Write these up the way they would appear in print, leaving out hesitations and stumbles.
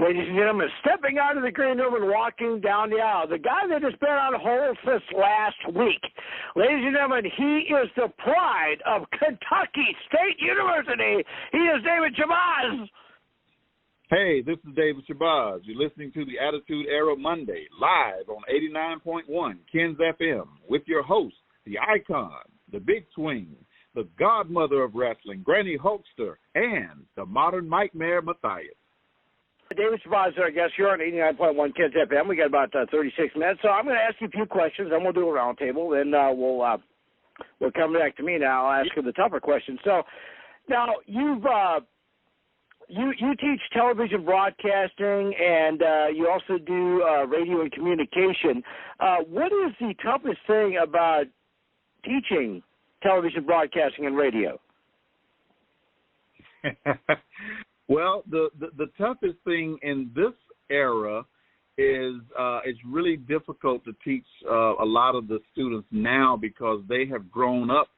Ladies and gentlemen, stepping out of the green room and walking down the aisle, the guy that has been on hold since last week. Ladies and gentlemen, he is the pride of Kentucky State University. He is David Shabazz. Hey, this is David Shabazz. You're listening to the Attitude Era Monday, live on 89.1 Ken's FM, with your host, the icon, the big swing, the godmother of wrestling, Granny Hulkster, and the modern nightmare, Matthias. David Shabazz is our guest. You're on 89.1 Ken's FM. We got about 36 minutes, so I'm going to ask you a few questions, then we'll do a roundtable, then we'll come back to me now. I'll ask you the tougher questions. So now you teach television broadcasting, and you also do radio and communication. What is the toughest thing about teaching television broadcasting and radio? Well, the toughest thing in this era is it's really difficult to teach a lot of the students now because they have grown up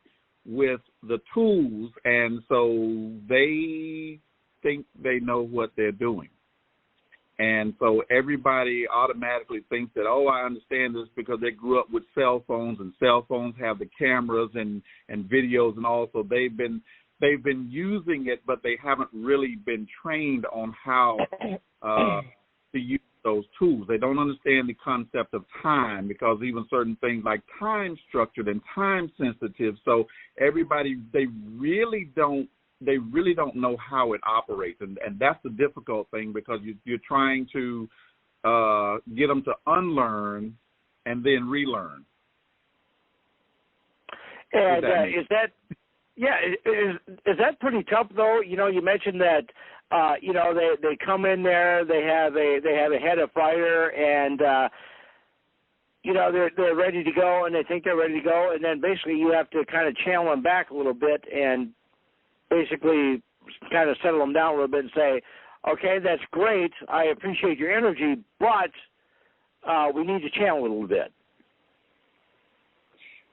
with the tools, and so they think they know what they're doing. And so everybody automatically thinks that, oh, I understand this because they grew up with cell phones, and cell phones have the cameras and videos and all, so they've been using it, but they haven't really been trained on how to use those tools. They don't understand the concept of time because even certain things like time structured and time sensitive. So everybody, they really don't know how it operates, and that's the difficult thing because you're trying to get them to unlearn and then relearn. And is that? Yeah, is that pretty tough though? You know, you mentioned that they come in there, they have a head of fire, and they're ready to go, and they think they're ready to go, and then basically you have to kind of channel them back a little bit and basically kind of settle them down a little bit and say, okay, that's great, I appreciate your energy, but we need to channel it a little bit.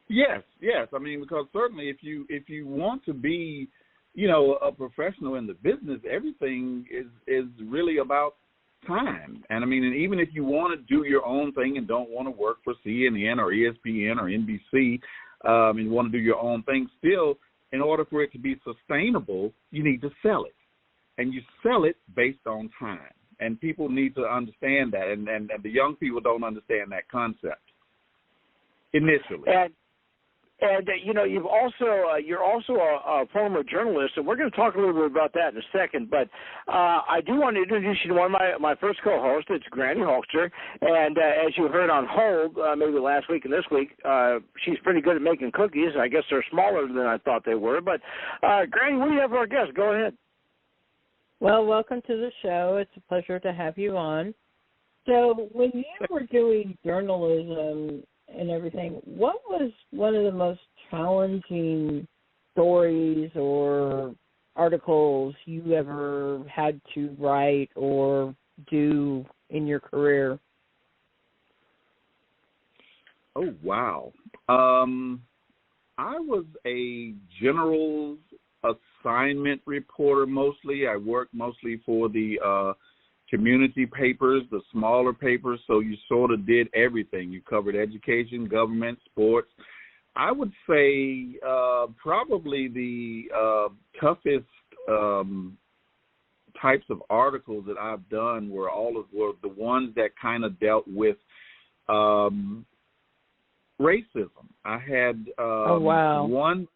Yes. I mean, because certainly if you want to be, a professional in the business, everything is really about time. And I mean, and even if you want to do your own thing and don't want to work for CNN or ESPN or NBC, and you want to do your own thing, still, in order for it to be sustainable, you need to sell it. And you sell it based on time. And people need to understand that. And the young people don't understand that concept initially. And you're also a former journalist, and we're going to talk a little bit about that in a second. But I do want to introduce you to one of my first co-hosts. It's Granny Hulkster, and as you heard on hold, maybe last week and this week, she's pretty good at making cookies. I guess they're smaller than I thought they were. But Granny, what do you have for our guest? Go ahead. Well, welcome to the show. It's a pleasure to have you on. So when you were doing journalism and everything, what was one of the most challenging stories or articles you ever had to write or do in your career? Oh, wow. I was a general assignment reporter mostly. I worked mostly for the community papers, the smaller papers, so you sort of did everything. You covered education, government, sports. I would say probably the toughest types of articles that I've done were the ones that kind of dealt with racism. I had one